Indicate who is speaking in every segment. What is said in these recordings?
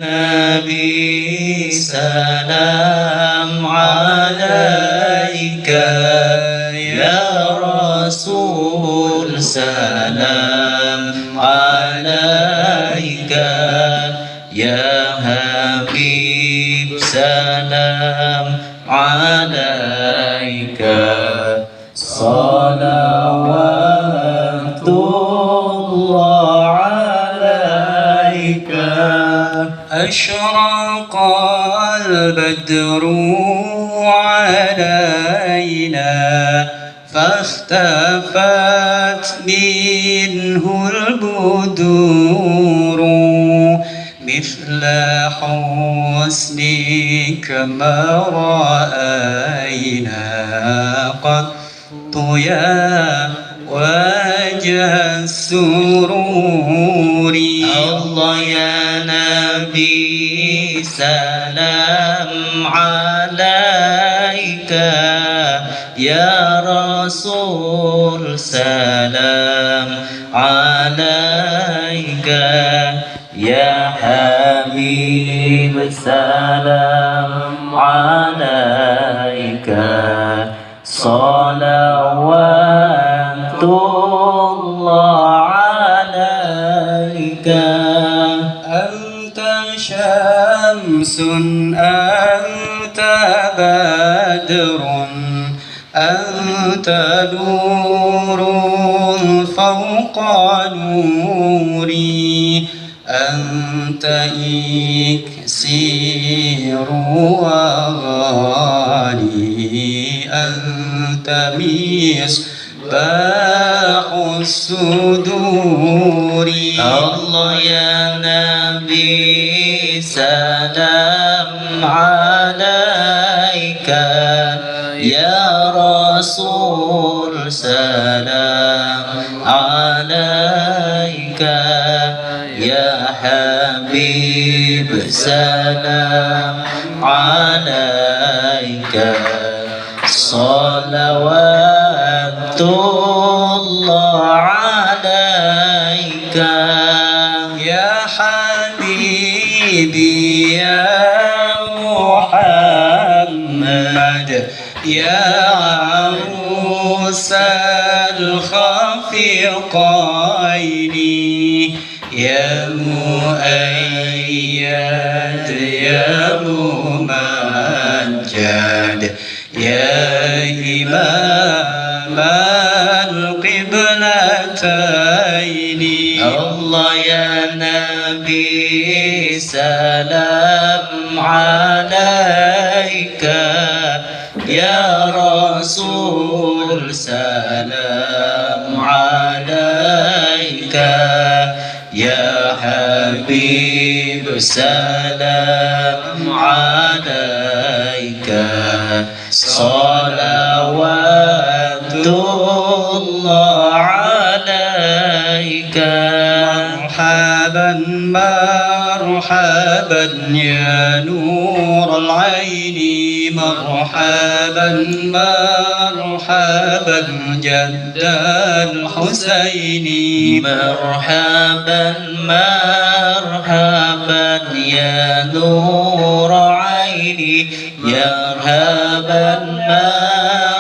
Speaker 1: نبي سلام عليك يا رسول سلام عليك يا حبيب سلام عليك صلوات الله عليك أشرق البدر علينا فاختفت منه البدور مثل حسنك ما رأينا قط يا وجه السرور الله يا نبي سلام عليك يا رسول سلام عليك يا حبيب سلام عليك صلوات الله عليك أنت شمس أنت بدر أنت نور فوق نوري أنت إكسير وغالي أنت مصباح الصدور الله يا نبي سلام عليك يا رسول سلام عليك يا حبيب سلام عليك صلوات الله عليك يا حبيبي يا محمد يا عروس الخفيقين يا مؤيد يا ممجد يا إمام القبلتين الله يا نبي سلام عليك يا رسول سلام عليك يا حبيب سلام عليك صلوات الله عليك مرحبا مرحبا يا نور العين مرحبا مرحبا جد الحسين مرحبا مرحبا يا نور عيني يا مرحبا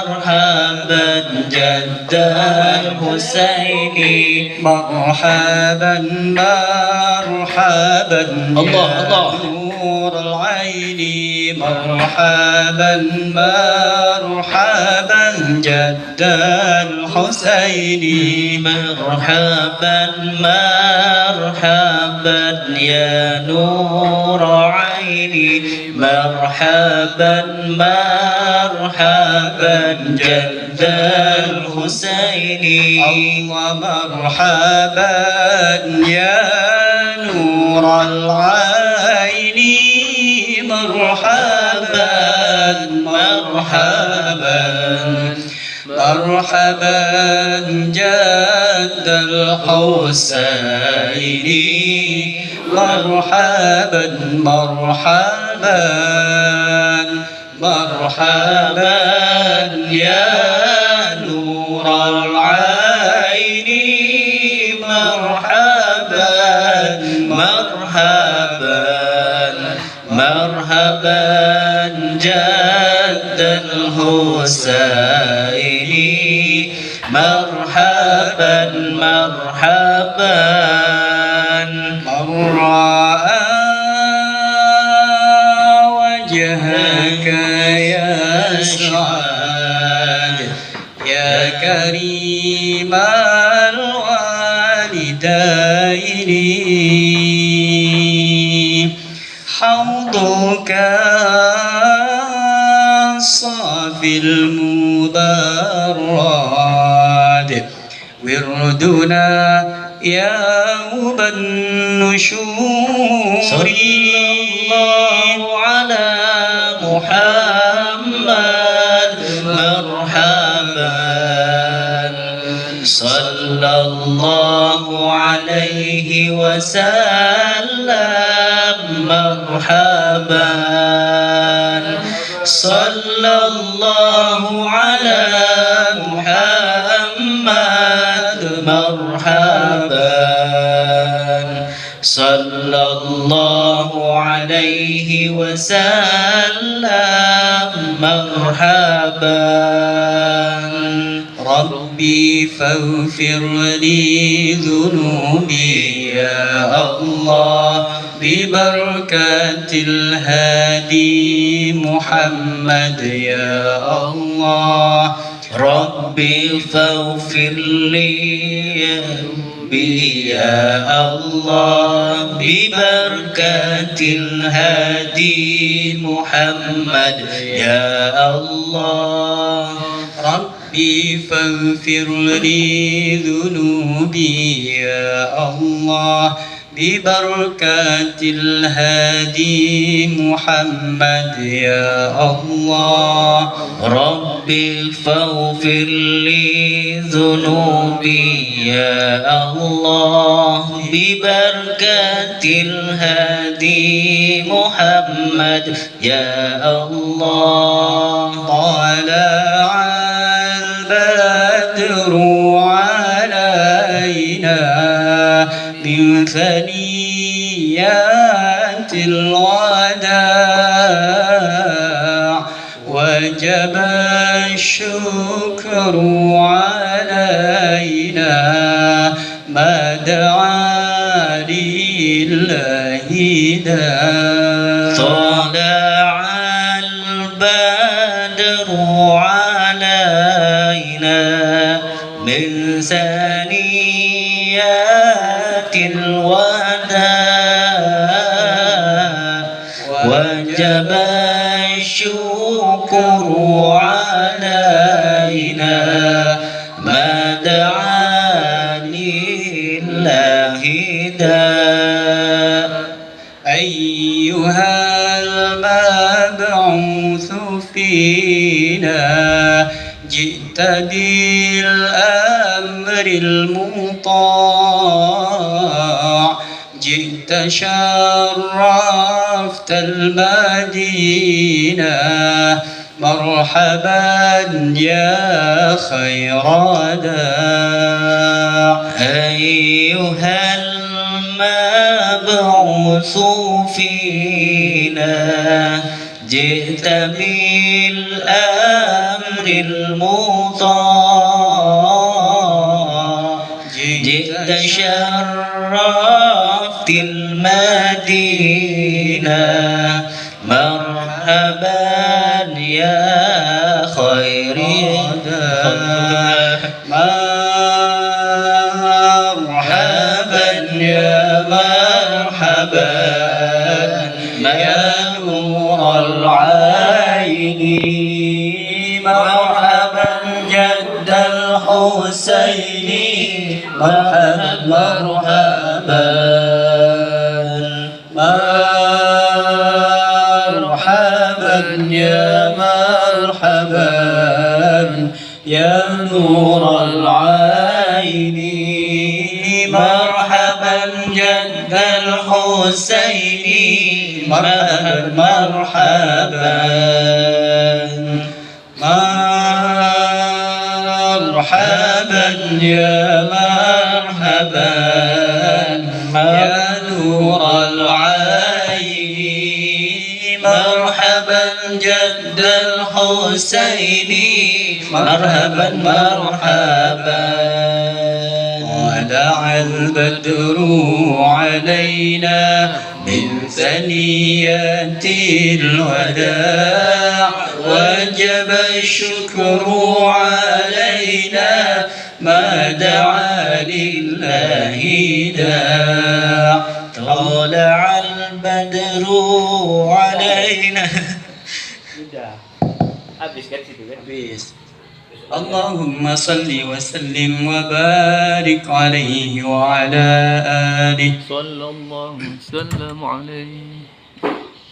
Speaker 1: مرحبا جد الحسين مرحبا مرحبا الله الله نور العين مرحبا مرحبا جد الحسين مرحبا مرحبا يا نور عيني مرحبا مرحبا جد الحسين الله مرحبا يا نور العين مرحبا مرحبا مرحبا جد الحسين مرحبا مرحبا مرحبا يا نور العين مرحبا مرحبا مرحبا جد الحسين مرحبا مرحبا من رأى وجهك يسعد يا كريم الوالدين حوضك الصافي المبرد وردنا يوم النشور صلى الله على محمد مرحبا صلى الله عليه وسلم مرحبا صلى الله على محمد مرحبا صلى الله عليه وسلم مرحبا ربي فاغفر لي ذنوبي يا الله ببركة الهادي محمد يا الله ربي فاغفر لي يا الله ببركة الهادي محمد يا الله ربي فاغفر لي ذنوبي يا الله ببركة الهادي محمد يا الله ربي فاغفر لي ذنوبي يا الله ببركة الهادي محمد يا الله طلع البدر علينا من ثنيات الوداع وجب الشكر علينا ما دعا لله داع طلع البدر علينا من ثنيات الوداع وجب الشكر علينا ما دعا لله داع أيها المبعوث فينا جئت بالأمر المطاع جئت شرفت المدينة مرحبا يا خير داع أيها المبعوث فينا جئت بالأمر المطاع جئت شرفت المدينة مرحبا يا خير داع مرحبا يا مرحبا يا نور العين مرحبا جد الحسين مرحبا مرحبا مرحبا يا مرحبا يا نور العين مرحبا جد الحسين مرحبا مرحبا مرحبا يا مرحبا يا نور العين مرحبا جد الحسين مرحبا مرحبا طلع البدر علينا من ثنيات الوداع وجب الشكر علينا ما دعا لله داع طلع البدر علينا. اللهم صل وسلم وبارك عليه وعلى آله
Speaker 2: صلى الله وسلم عليه.